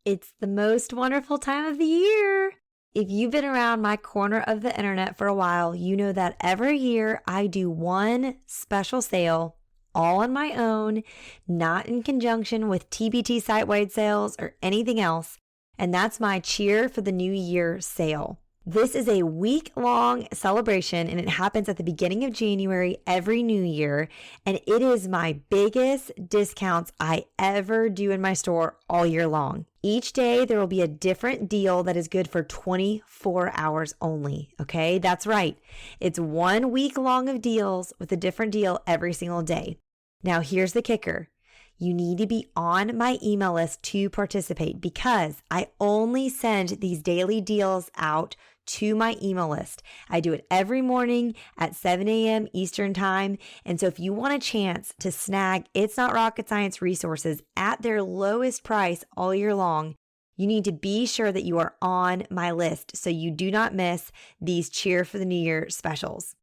It's the most wonderful time of the year. If you've been around my corner of the internet for a while, you know that every year I do one special sale all on my own, not in conjunction with TBT site-wide sales or anything else. And that's my Cheer for the New Year sale. This is a week-long celebration, and it happens at the beginning of January every new year, and it is my biggest discounts I ever do in my store all year long. Each day, there will be a different deal that is good for 24 hours only, okay? That's right. It's 1 week long of deals with a different deal every single day. Now, here's the kicker. You need to be on my email list to participate because I only send these daily deals out to my email list. I do it every morning at 7 a.m. Eastern time. And so if you want a chance to snag It's Not Rocket Science resources at their lowest price all year long, you need to be sure that you are on my list so you do not miss these Cheer for the New Year specials.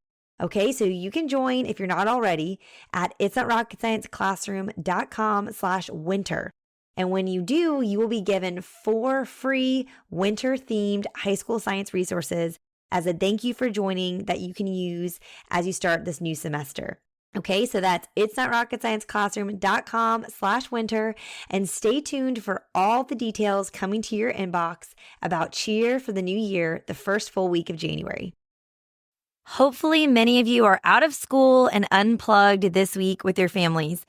Okay, so you can join if you're not already at itsnotrocketscienceclassroom.com/winter. And when you do, you will be given 4 free winter-themed high school science resources as a thank you for joining that you can use as you start this new semester. Okay, so that's itsnotrocketscienceclassroom.com/winter, and stay tuned for all the details coming to your inbox about Cheer for the New Year, the first full week of January. Hopefully, many of you are out of school and unplugged this week with your families.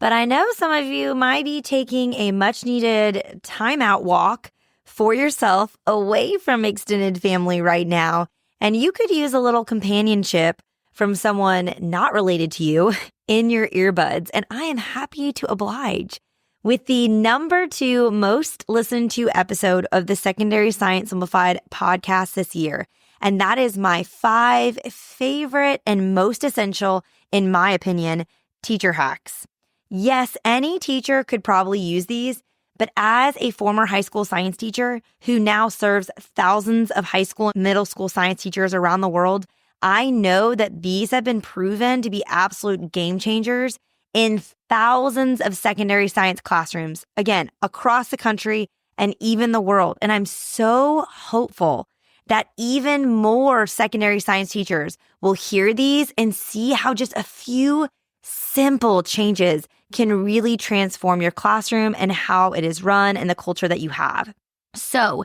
But I know some of you might be taking a much-needed timeout walk for yourself away from extended family right now, and you could use a little companionship from someone not related to you in your earbuds, and I am happy to oblige. With the number 2 most listened to episode of the Secondary Science Simplified podcast this year, and that is my 5 favorite and most essential, in my opinion, teacher hacks. Yes, any teacher could probably use these, but as a former high school science teacher who now serves thousands of high school and middle school science teachers around the world, I know that these have been proven to be absolute game changers in thousands of secondary science classrooms, again, across the country and even the world. And I'm so hopeful that even more secondary science teachers will hear these and see how just a few simple changes can really transform your classroom and how it is run and the culture that you have. So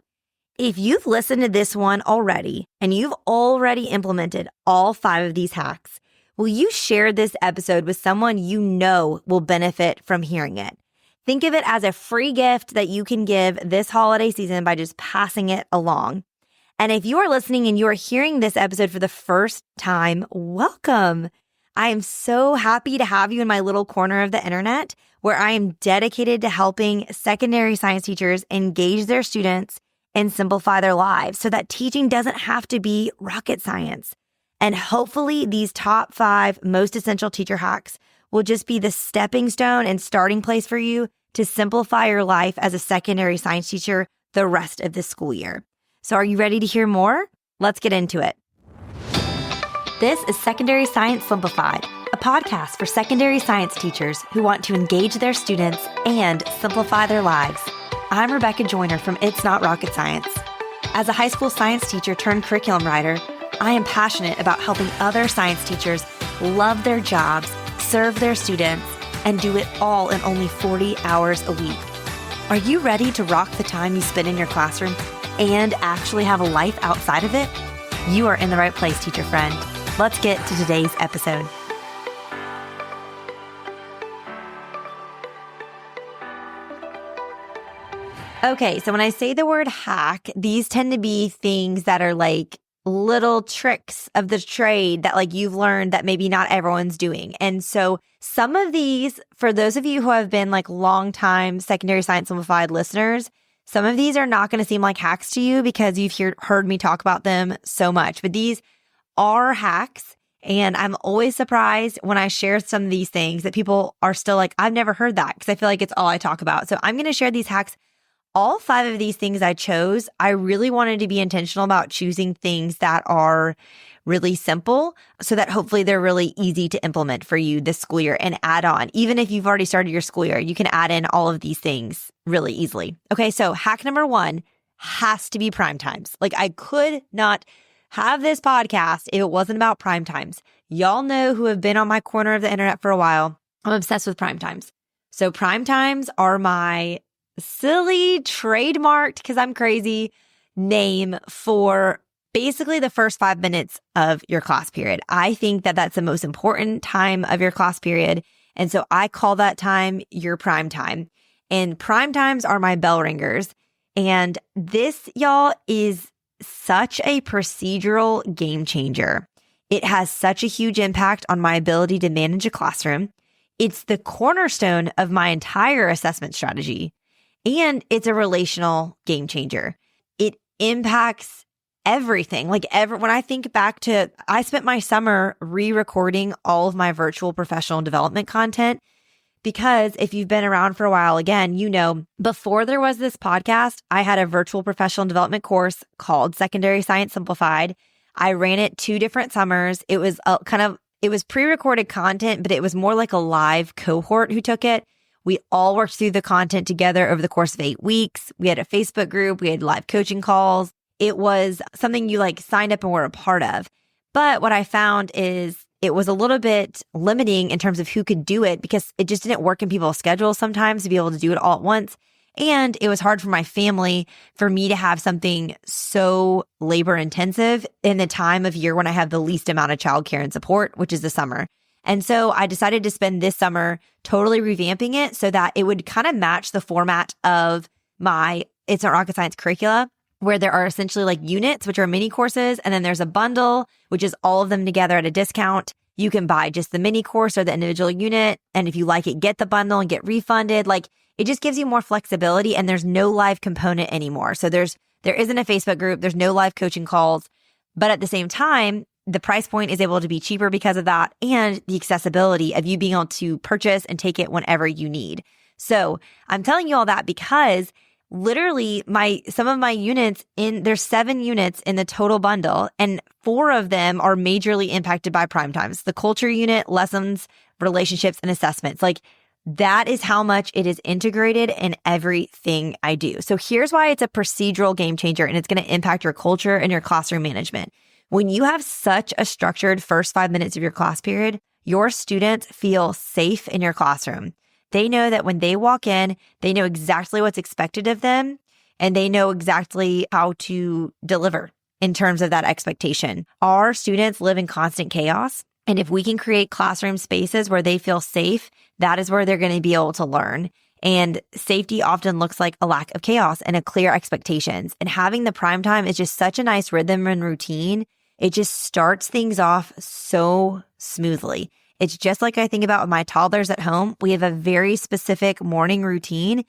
if you've listened to this one already and you've already implemented all 5 of these hacks, will you share this episode with someone you know will benefit from hearing it? Think of it as a free gift that you can give this holiday season by just passing it along. And if you are listening and you are hearing this episode for the first time, welcome. I am so happy to have you in my little corner of the internet where I am dedicated to helping secondary science teachers engage their students and simplify their lives so that teaching doesn't have to be rocket science. And hopefully these top 5 most essential teacher hacks will just be the stepping stone and starting place for you to simplify your life as a secondary science teacher the rest of this school year. So are you ready to hear more? Let's get into it. This is Secondary Science Simplified, a podcast for secondary science teachers who want to engage their students and simplify their lives. I'm Rebecca Joyner from It's Not Rocket Science. As a high school science teacher turned curriculum writer, I am passionate about helping other science teachers love their jobs, serve their students, and do it all in only 40 hours a week. Are you ready to rock the time you spend in your classroom and actually have a life outside of it? You are in the right place, teacher friend. Let's get to today's episode. Okay, so when I say the word hack, these tend to be things that are like little tricks of the trade that like you've learned that maybe not everyone's doing. And so some of these, for those of you who have been like longtime Secondary Science Simplified listeners, some of these are not going to seem like hacks to you because you've heard me talk about them so much. But these are hacks. And I'm always surprised when I share some of these things that people are still like, I've never heard that because I feel like it's all I talk about. So I'm going to share these hacks all 5 of these things I chose, I really wanted to be intentional about choosing things that are really simple so that hopefully they're really easy to implement for you this school year and add on. Even if you've already started your school year, you can add in all of these things really easily. Okay, so hack number 1 has to be prime times. Like, I could not have this podcast if it wasn't about prime times. Y'all know, who have been on my corner of the internet for a while, I'm obsessed with prime times. So prime times are my silly trademarked, because I'm crazy, name for basically the first 5 minutes of your class period. I think that that's the most important time of your class period. And so I call that time your prime time. And prime times are my bell ringers. And this, y'all, is such a procedural game changer. It has such a huge impact on my ability to manage a classroom. It's the cornerstone of my entire assessment strategy. And it's a relational game changer. It impacts everything. Like, when I think back to, I spent my summer re-recording all of my virtual professional development content, because if you've been around for a while, again, you know, before there was this podcast, I had a virtual professional development course called Secondary Science Simplified. I ran it 2 different summers. It was it was pre-recorded content, but it was more like a live cohort who took it. We all worked through the content together over the course of 8 weeks. We had a Facebook group. We had live coaching calls. It was something you signed up and were a part of. But what I found is it was a little bit limiting in terms of who could do it, because it just didn't work in people's schedules sometimes to be able to do it all at once. And it was hard for my family, for me to have something so labor intensive in the time of year when I have the least amount of childcare and support, which is the summer. And so I decided to spend this summer totally revamping it so that it would kind of match the format of my It's Not Rocket Science curricula, where there are essentially units, which are mini courses. And then there's a bundle, which is all of them together at a discount. You can buy just the mini course or the individual unit. And if you like it, get the bundle and get refunded. It just gives you more flexibility, and there's no live component anymore. So there isn't a Facebook group. There's no live coaching calls. But at the same time, the price point is able to be cheaper because of that, and the accessibility of you being able to purchase and take it whenever you need. So I'm telling you all that because literally some of my units there's 7 units in the total bundle, and 4 of them are majorly impacted by prime times. The culture unit, lessons, relationships, and assessments. That is how much it is integrated in everything I do. So here's why it's a procedural game changer, and it's going to impact your culture and your classroom management. When you have such a structured first 5 minutes of your class period, your students feel safe in your classroom. They know that when they walk in, they know exactly what's expected of them, and they know exactly how to deliver in terms of that expectation. Our students live in constant chaos. And if we can create classroom spaces where they feel safe, that is where they're going to be able to learn. And safety often looks like a lack of chaos and a clear expectations. And having the prime time is just such a nice rhythm and routine. It just starts things off so smoothly. It's just like I think about my toddlers at home. We have a very specific morning routine.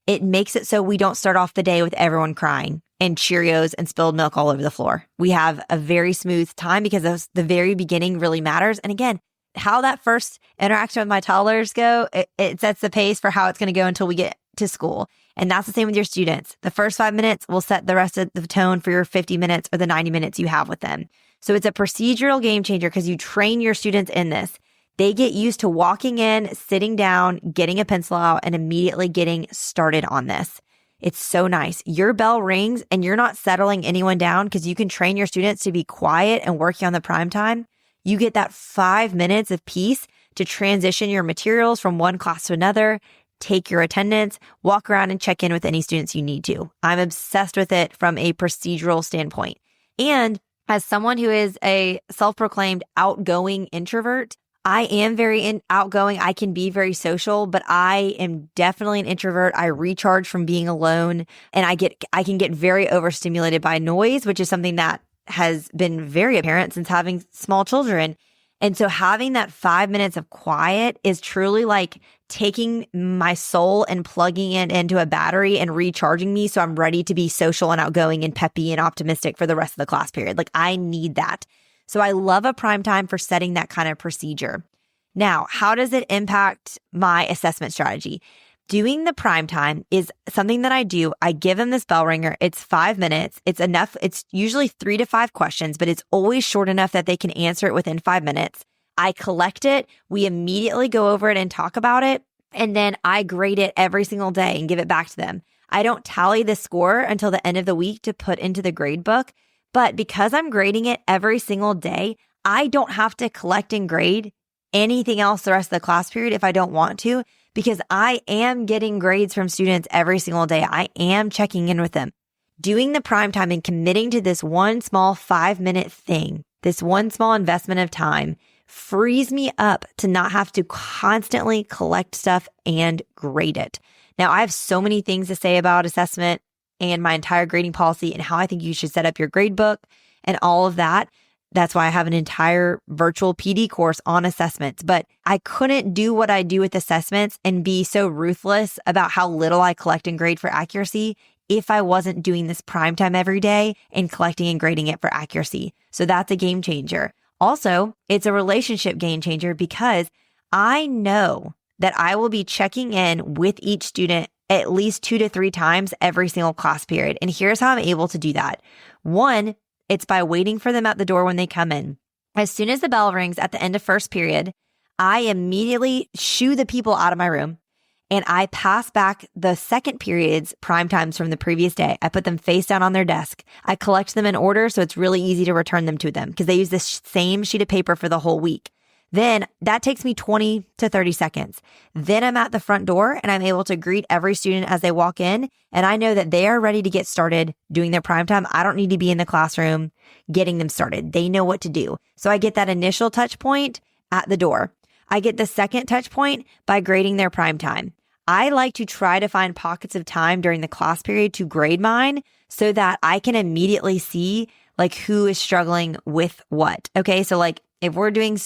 It makes it so we don't start off the day with everyone crying and Cheerios and spilled milk all over the floor. We have a very smooth time because the very beginning really matters. And again, how that first interaction with my toddlers go, it sets the pace for how it's going to go until we get to school. And that's the same with your students. The first 5 minutes will set the rest of the tone for your 50 minutes or the 90 minutes you have with them. So it's a procedural game changer because you train your students in this. They get used to walking in, sitting down, getting a pencil out, and immediately getting started on this. It's so nice. Your bell rings and you're not settling anyone down because you can train your students to be quiet and working on the prime time. You get that 5 minutes of peace to transition your materials from one class to another, take your attendance, walk around and check in with any students you need to. I'm obsessed with it from a procedural standpoint. And as someone who is a self-proclaimed outgoing introvert, I am very outgoing. I can be very social, but I am definitely an introvert. I recharge from being alone, and I can get very overstimulated by noise, which is something that has been very apparent since having small children. And so having that 5 minutes of quiet is truly like taking my soul and plugging it into a battery and recharging me so I'm ready to be social and outgoing and peppy and optimistic for the rest of the class period. I need that. So I love a prime time for setting that kind of procedure. Now, how does it impact my assessment strategy? Doing the prime time is something that I do. I give them this bell ringer. It's 5 minutes. It's enough. It's usually 3 to 5 questions, but it's always short enough that they can answer it within 5 minutes. I collect it. We immediately go over it and talk about it. And then I grade it every single day and give it back to them. I don't tally the score until the end of the week to put into the grade book. But because I'm grading it every single day, I don't have to collect and grade anything else the rest of the class period if I don't want to, because I am getting grades from students every single day. I am checking in with them. Doing the prime time and committing to this one small 5-minute thing, this one small investment of time, frees me up to not have to constantly collect stuff and grade it. Now, I have so many things to say about assessment and my entire grading policy and how I think you should set up your grade book and all of that. That's why I have an entire virtual PD course on assessments. But I couldn't do what I do with assessments and be so ruthless about how little I collect and grade for accuracy if I wasn't doing this prime time every day and collecting and grading it for accuracy. So that's a game changer. Also, it's a relationship game changer because I know that I will be checking in with each student at least 2 to 3 times every single class period. And here's how I'm able to do that. One, it's by waiting for them at the door when they come in. As soon as the bell rings at the end of first period, I immediately shoo the people out of my room and I pass back the second period's prime times from the previous day. I put them face down on their desk. I collect them in order so it's really easy to return them to them because they use this same sheet of paper for the whole week. Then that takes me 20 to 30 seconds. Then I'm at the front door and I'm able to greet every student as they walk in. And I know that they are ready to get started doing their prime time. I don't need to be in the classroom getting them started. They know what to do. So I get that initial touch point at the door. I get the second touch point by grading their prime time. I like to try to find pockets of time during the class period to grade mine so that I can immediately see like who is struggling with what. Okay. So like, if we're doing,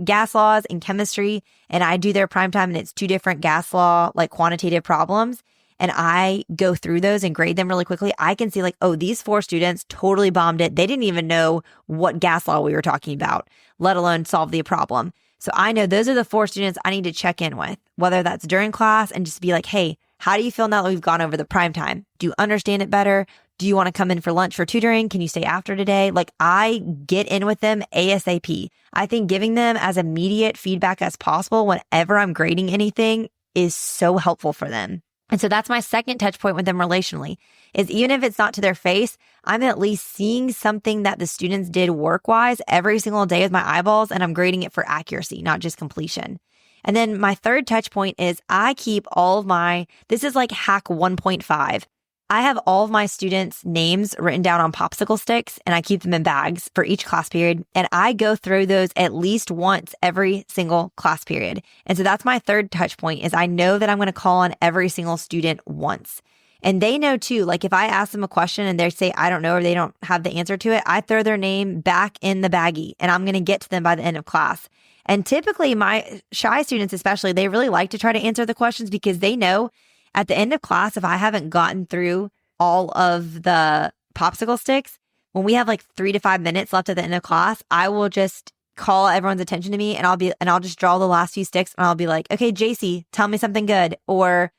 gas laws and chemistry and I do their prime time and it's 2 different gas law, like quantitative problems, and I go through those and grade them really quickly, I can see like, oh, these 4 students totally bombed it. They didn't even know what gas law we were talking about, let alone solve the problem. So I know those are the 4 students I need to check in with, whether that's during class and just be like, hey, how do you feel now that we've gone over the prime time? Do you understand it better? Do you want to come in for lunch for tutoring? Can you stay after today? Like I get in with them ASAP. I think giving them as immediate feedback as possible whenever I'm grading anything is so helpful for them. And so that's my second touch point with them relationally is even if it's not to their face, I'm at least seeing something that the students did work-wise every single day with my eyeballs and I'm grading it for accuracy, not just completion. And then my third touch point is I keep all of this is like hack 1.5. I have all of my students' names written down on popsicle sticks and I keep them in bags for each class period. And I go through those at least once every single class period. And so that's my third touch point is I know that I'm going to call on every single student once. And they know too, like if I ask them a question and they say, I don't know, or they don't have the answer to it, I throw their name back in the baggie and I'm going to get to them by the end of class. And typically my shy students, especially, they really like to try to answer the questions because they know at the end of class, if I haven't gotten through all of the popsicle sticks, when we have like 3 to 5 minutes left at the end of class, I will just call everyone's attention to me and I'll just draw the last few sticks and I'll be like, okay, JC, tell me something good. Or,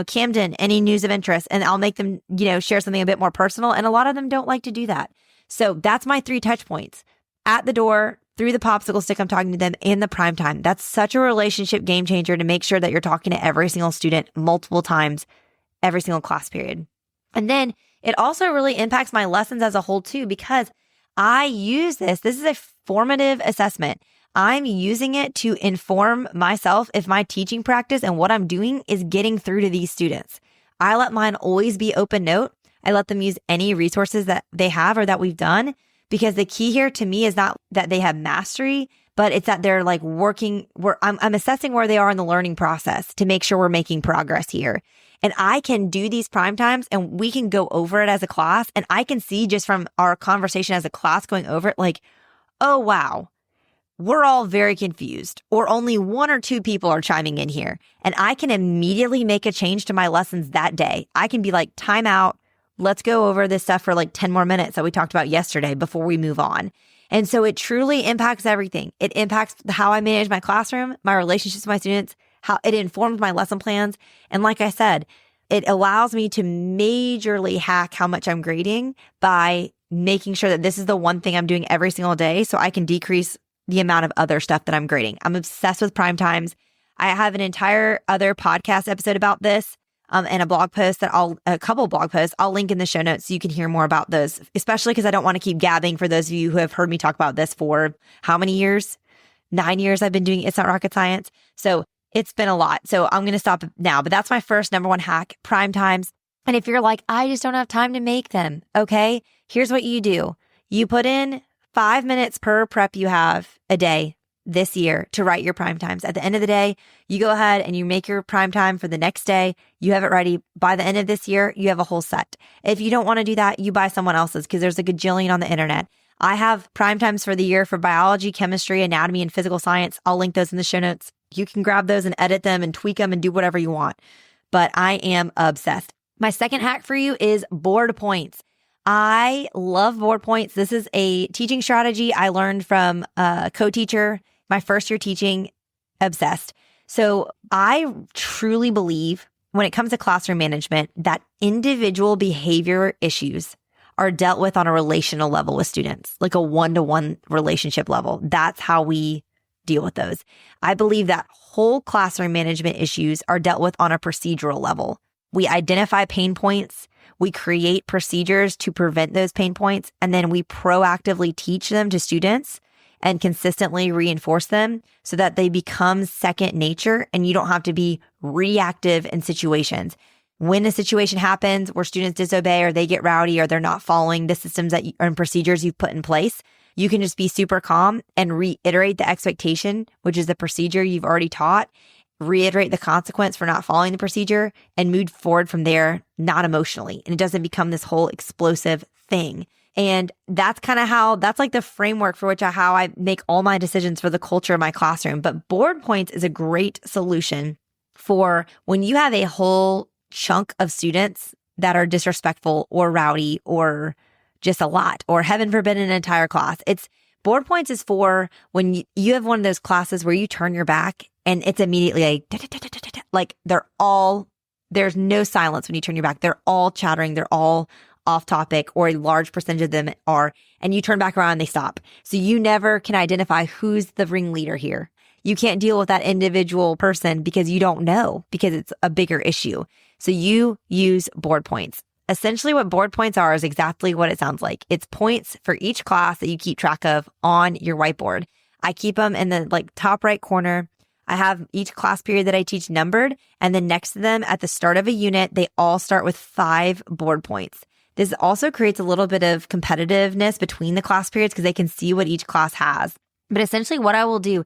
Camden, any news of interest? And I'll make them, share something a bit more personal. And a lot of them don't like to do that. So that's my 3 touch points. At the door, through the popsicle stick, I'm talking to them in the prime time. That's such a relationship game changer to make sure that you're talking to every single student multiple times, every single class period. And then it also really impacts my lessons as a whole too, because I use this. This is a formative assessment. I'm using it to inform myself if my teaching practice and what I'm doing is getting through to these students. I let mine always be open note. I let them use any resources that they have or that we've done. Because the key here to me is not that they have mastery, but it's that they're like working where I'm assessing where they are in the learning process to make sure we're making progress here. And I can do these prime times and we can go over it as a class. And I can see just from our conversation as a class going over it, like, oh, wow, we're all very confused or only 1 or 2 people are chiming in here. And I can immediately make a change to my lessons that day. I can be like, time out. Let's go over this stuff for like 10 more minutes that we talked about yesterday before we move on. And so it truly impacts everything. It impacts how I manage my classroom, my relationships with my students, how it informed my lesson plans. And like I said, it allows me to majorly hack how much I'm grading by making sure that this is the one thing I'm doing every single day so I can decrease the amount of other stuff that I'm grading. I'm obsessed with prime times. I have an entire other podcast episode about this and a blog post a couple blog posts I'll link in the show notes so you can hear more about those, especially because I don't want to keep gabbing for those of you who have heard me talk about this for how many years? 9 years I've been doing It's Not Rocket Science. So it's been a lot. So I'm going to stop now, but that's my first number one hack, prime times. And if you're like, I just don't have time to make them. Okay, here's what you do. You put in 5 minutes per prep you have a day this year to write your prime times. At the end of the day, you go ahead and you make your prime time for the next day. You have it ready. By the end of this year, you have a whole set. If you don't want to do that, you buy someone else's because there's a gajillion on the internet. I have prime times for the year for biology, chemistry, anatomy, and physical science. I'll link those in the show notes. You can grab those and edit them and tweak them and do whatever you want. But I am obsessed. My second hack for you is board points. I love board points. This is a teaching strategy I learned from a co-teacher, my first year teaching, obsessed. So I truly believe when it comes to classroom management that individual behavior issues are dealt with on a relational level with students, like a one-to-one relationship level. That's how we deal with those. I believe that whole classroom management issues are dealt with on a procedural level. We identify pain points, we create procedures to prevent those pain points, and then we proactively teach them to students and consistently reinforce them so that they become second nature and you don't have to be reactive in situations. When a situation happens where students disobey or they get rowdy or they're not following the systems and procedures you've put in place, you can just be super calm and reiterate the expectation, which is the procedure you've already taught, reiterate the consequence for not following the procedure, and move forward from there, not emotionally. And it doesn't become this whole explosive thing. And that's kind of that's like the framework for how I make all my decisions for the culture of my classroom. But board points is a great solution for when you have a whole chunk of students that are disrespectful or rowdy or just a lot, or heaven forbid an entire class. Board points is for when you have one of those classes where you turn your back and it's immediately like there's no silence when you turn your back. They're all chattering. They're all off topic, or a large percentage of them are, and you turn back around and they stop. So you never can identify who's the ringleader here. You can't deal with that individual person because you don't know, because it's a bigger issue. So you use board points. Essentially what board points are is exactly what it sounds like. It's points for each class that you keep track of on your whiteboard. I keep them in the top right corner. I have each class period that I teach numbered, and then next to them at the start of a unit, they all start with 5 board points. This also creates a little bit of competitiveness between the class periods because they can see what each class has. But essentially what I will do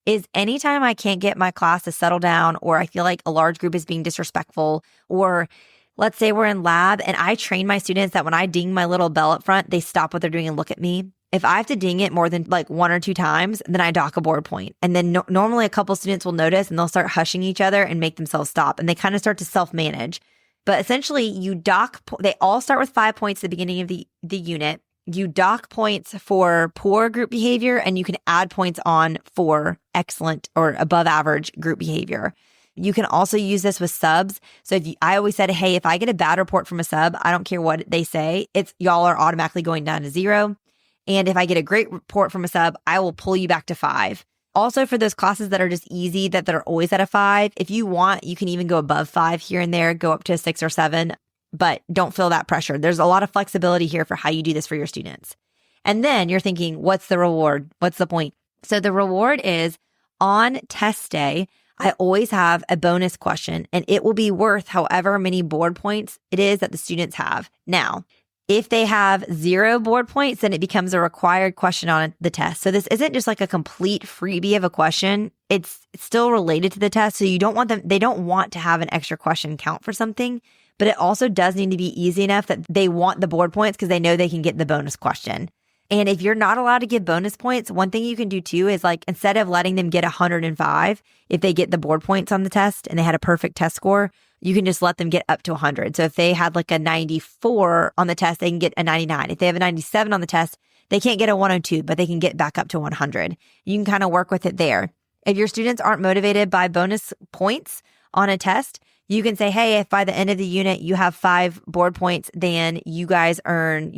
is anytime I can't get my class to settle down, or I feel like a large group is being disrespectful, or let's say we're in lab and I train my students that when I ding my little bell up front, they stop what they're doing and look at me. If I have to ding it more than 1 or 2 times, then I dock a board point. And then normally a couple students will notice and they'll start hushing each other and make themselves stop. And they kind of start to self-manage. But essentially you they all start with 5 points at the beginning of the unit. You dock points for poor group behavior, and you can add points on for excellent or above average group behavior. You can also use this with subs. So I always said, hey, if I get a bad report from a sub, I don't care what they say, y'all are automatically going down to 0. And if I get a great report from a sub, I will pull you back to 5. Also, for those classes that are just easy, that are always at a 5, if you want, you can even go above 5 here and there, go up to a 6 or 7, but don't feel that pressure. There's a lot of flexibility here for how you do this for your students. And then you're thinking, what's the reward? What's the point? So the reward is on test day, I always have a bonus question, and it will be worth however many board points it is that the students have. Now, if they have 0 board points, then it becomes a required question on the test. So this isn't just like a complete freebie of a question. It's still related to the test. So they don't want to have an extra question count for something, but it also does need to be easy enough that they want the board points because they know they can get the bonus question. And if you're not allowed to give bonus points, one thing you can do too is instead of letting them get 105, if they get the board points on the test and they had a perfect test score, you can just let them get up to 100. So if they had a 94 on the test, they can get a 99. If they have a 97 on the test, they can't get a 102, but they can get back up to 100. You can kind of work with it there. If your students aren't motivated by bonus points on a test, you can say, hey, if by the end of the unit you have 5 board points, then you guys earn,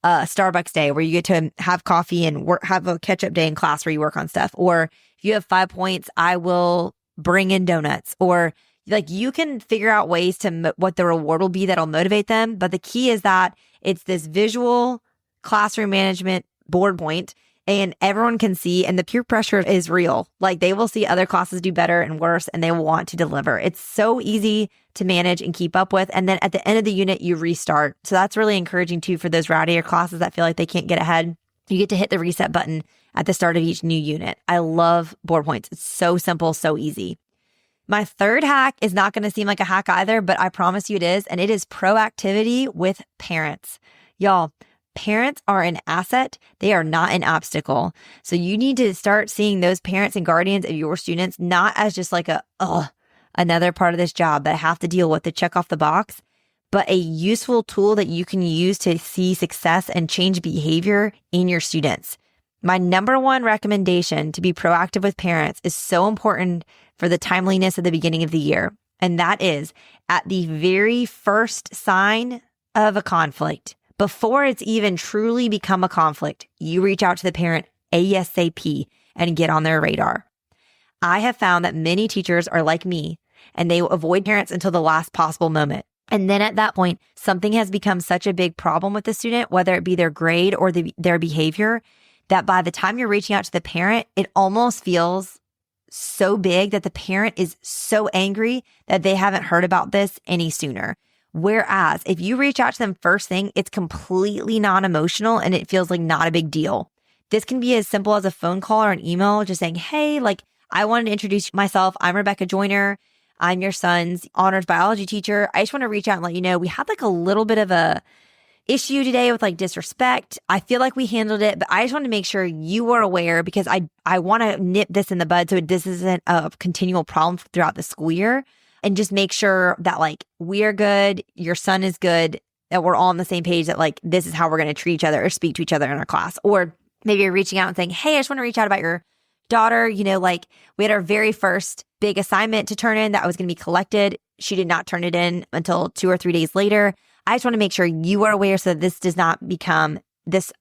a Starbucks day where you get to have coffee and have a catch-up day in class where you work on stuff. Or if you have 5 points, I will bring in donuts. Or like you can figure out ways to what the reward will be that'll motivate them. But the key is that it's this visual classroom management board point and everyone can see, and the peer pressure is real. Like they will see other classes do better and worse and they will want to deliver. It's so easy to manage and keep up with. And then at the end of the unit, you restart. So that's really encouraging too for those rowdier classes that feel like they can't get ahead. You get to hit the reset button at the start of each new unit. I love board points. It's so simple, so easy. My third hack is not going to seem like a hack either, but I promise you it is. And it is proactivity with parents. Y'all, parents are an asset. They are not an obstacle. So you need to start seeing those parents and guardians of your students not as just like another part of this job that I have to deal with to check off the box, but a useful tool that you can use to see success and change behavior in your students. My number one recommendation to be proactive with parents is so important for the timeliness of the beginning of the year. And that is at the very first sign of a conflict, before it's even truly become a conflict, you reach out to the parent ASAP and get on their radar. I have found that many teachers are like me and they will avoid parents until the last possible moment. And then at that point, something has become such a big problem with the student, whether it be their grade or their behavior, that by the time you're reaching out to the parent, it almost feels so big that the parent is so angry that they haven't heard about this any sooner. Whereas if you reach out to them first thing, it's completely non-emotional and it feels like not a big deal. This can be as simple as a phone call or an email, just saying, hey, I wanted to introduce myself. I'm Rebecca Joyner. I'm your son's honors biology teacher. I just want to reach out and let you know we had a little bit of a issue today with disrespect. I feel like we handled it, but I just want to make sure you are aware because I want to nip this in the bud so this isn't a continual problem throughout the school year. And just make sure that we are good, your son is good, that we're all on the same page, that this is how we're going to treat each other or speak to each other in our class. Or maybe you're reaching out and saying, hey, I just want to reach out about your daughter. We had our very first big assignment to turn in that was going to be collected. She did not turn it in until 2 or 3 days later. I just want to make sure you are aware so that this does not become this,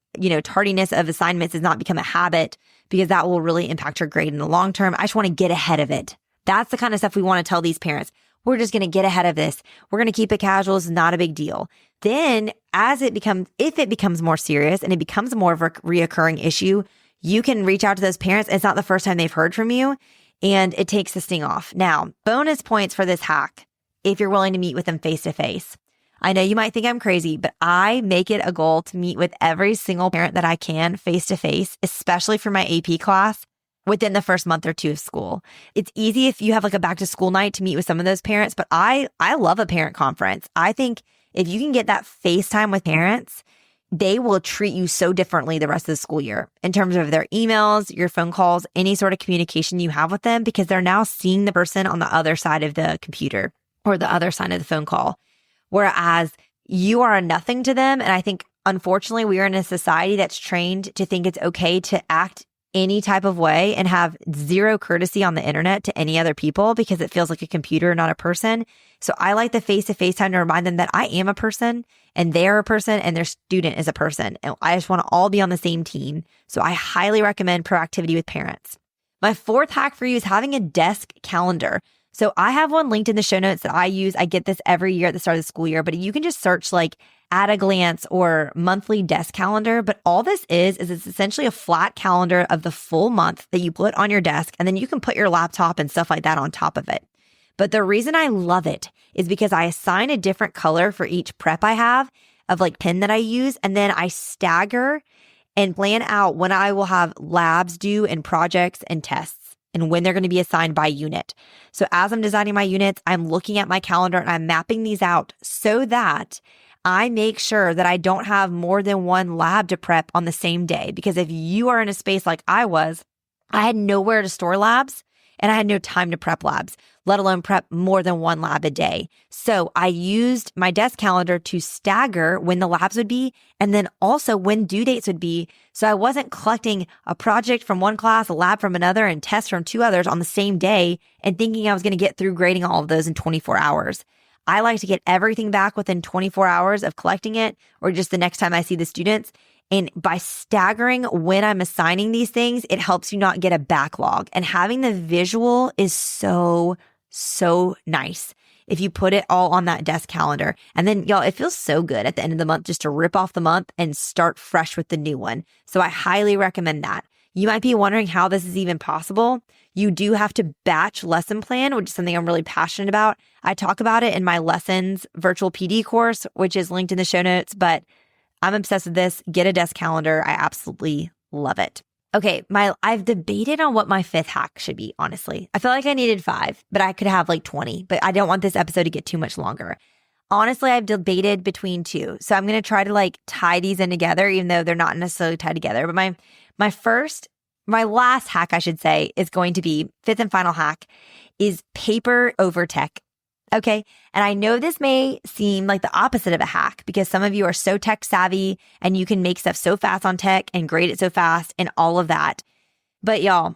tardiness of assignments does not become a habit because that will really impact your grade in the long term. I just want to get ahead of it. That's the kind of stuff we want to tell these parents. We're just going to get ahead of this. We're going to keep it casual. It's not a big deal. Then if it becomes more serious and it becomes more of a reoccurring issue, you can reach out to those parents. It's not the first time they've heard from you and it takes the sting off. Now, bonus points for this hack if you're willing to meet with them face to face. I know you might think I'm crazy, but I make it a goal to meet with every single parent that I can face to face, especially for my AP class, within the first month or 2 of school. It's easy if you have a back to school night to meet with some of those parents, but I love a parent conference. I think if you can get that FaceTime with parents, they will treat you so differently the rest of the school year in terms of their emails, your phone calls, any sort of communication you have with them, because they're now seeing the person on the other side of the computer or the other side of the phone call. Whereas you are a nothing to them. And I think, unfortunately, we are in a society that's trained to think it's okay to act any type of way and have zero courtesy on the internet to any other people because it feels like a computer, not a person. So I like the face-to-face time to remind them that I am a person and they're a person and their student is a person. And I just want to all be on the same team. So I highly recommend proactivity with parents. My fourth hack for you is having a desk calendar. So I have one linked in the show notes that I use. I get this every year at the start of the school year, but you can just search at a glance or monthly desk calendar. But all this is it's essentially a flat calendar of the full month that you put on your desk. And then you can put your laptop and stuff like that on top of it. But the reason I love it is because I assign a different color for each prep I have of pen that I use. And then I stagger and plan out when I will have labs due and projects and tests and when they're going to be assigned by unit. So as I'm designing my units, I'm looking at my calendar and I'm mapping these out so that I make sure that I don't have more than one lab to prep on the same day. Because if you are in a space like I was, I had nowhere to store labs and I had no time to prep labs, let alone prep more than one lab a day. So I used my desk calendar to stagger when the labs would be and then also when due dates would be. So I wasn't collecting a project from one class, a lab from another, and tests from two others on the same day and thinking I was going to get through grading all of those in 24 hours. I like to get everything back within 24 hours of collecting it or just the next time I see the students. And by staggering when I'm assigning these things, it helps you not get a backlog. And having the visual is so nice if you put it all on that desk calendar. And then y'all, it feels so good at the end of the month just to rip off the month and start fresh with the new one. So I highly recommend that. You might be wondering how this is even possible. You do have to batch lesson plan, which is something I'm really passionate about. I talk about it in my lessons virtual PD course, which is linked in the show notes, but I'm obsessed with this. Get a desk calendar. I absolutely love it. Okay, I've debated on what my fifth hack should be, honestly. I feel like I needed 5, but I could have like 20, but I don't want this episode to get too much longer. Honestly, I've debated between 2. So I'm going to try to like tie these in together, even though they're not necessarily tied together. But my last hack, I should say, is going to be, fifth and final hack, is paper over tech. Okay. And I know this may seem like the opposite of a hack because some of you are so tech savvy and you can make stuff so fast on tech and grade it so fast and all of that. But y'all,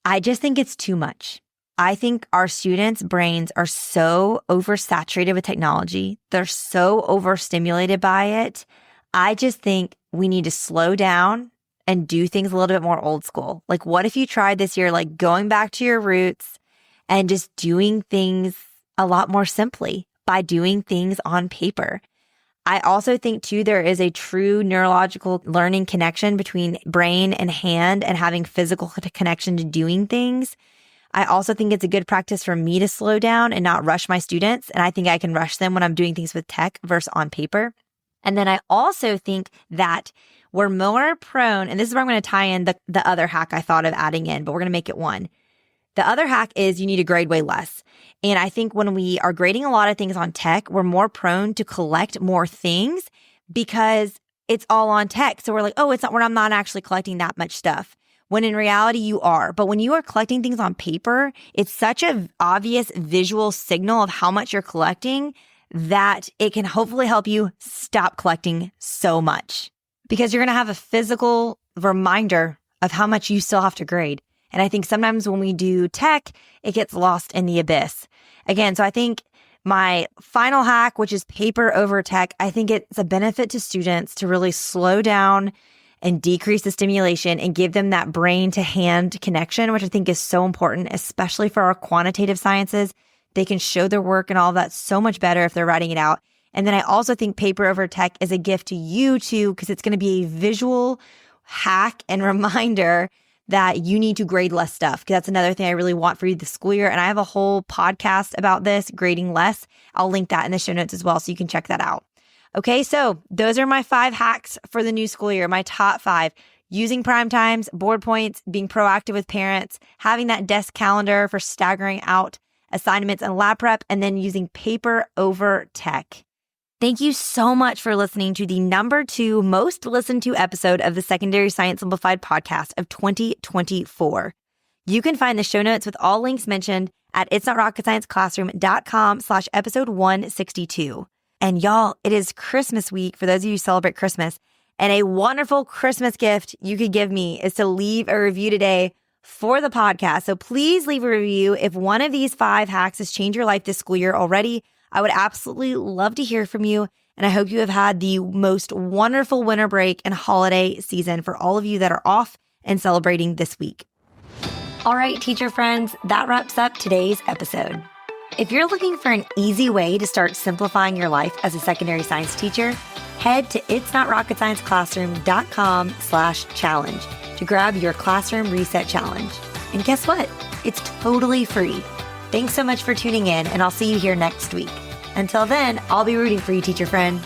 I just think it's too much. I think our students' brains are so oversaturated with technology. They're so overstimulated by it. I just think we need to slow down and do things a little bit more old school. Like, what if you tried this year, like going back to your roots and just doing things a lot more simply by doing things on paper? I also think too, there is a true neurological learning connection between brain and hand and having physical connection to doing things. I also think it's a good practice for me to slow down and not rush my students. And I think I can rush them when I'm doing things with tech versus on paper. And then I also think that we're more prone, and this is where I'm going to tie in the other hack I thought of adding in, but we're going to make it one. The other hack is you need to grade way less. And I think when we are grading a lot of things on tech, we're more prone to collect more things because it's all on tech. So we're like, oh, I'm not actually collecting that much stuff. When in reality, you are. But when you are collecting things on paper, it's such an obvious visual signal of how much you're collecting that it can hopefully help you stop collecting so much because you're going to have a physical reminder of how much you still have to grade. And I think sometimes when we do tech, it gets lost in the abyss. Again, so I think my final hack, which is paper over tech, I think it's a benefit to students to really slow down and decrease the stimulation and give them that brain to hand connection, which I think is so important, especially for our quantitative sciences. They can show their work and all of that so much better if they're writing it out. And then I also think paper over tech is a gift to you too, because it's going to be a visual hack and reminder that you need to grade less stuff. Because that's another thing I really want for you this school year. And I have a whole podcast about this, grading less. I'll link that in the show notes as well, so you can check that out. Okay, so those are my 5 hacks for the new school year, my top 5. Using prime times, board points, being proactive with parents, having that desk calendar for staggering out assignments and lab prep, and then using paper over tech. Thank you so much for listening to the number 2 most listened to episode of the Secondary Science Simplified podcast of 2024. You can find the show notes with all links mentioned at itsnotrocketscienceclassroom.com/episode 162. And y'all, it is Christmas week for those of you who celebrate Christmas. And a wonderful Christmas gift you could give me is to leave a review today for the podcast. So please leave a review. If one of these 5 hacks has changed your life this school year already, I would absolutely love to hear from you. And I hope you have had the most wonderful winter break and holiday season for all of you that are off and celebrating this week. All right, teacher friends, that wraps up today's episode. If you're looking for an easy way to start simplifying your life as a secondary science teacher, head to itsnotrocketscienceclassroom.com/challenge to grab your classroom reset challenge. And guess what? It's totally free. Thanks so much for tuning in, and I'll see you here next week. Until then, I'll be rooting for you, teacher friend.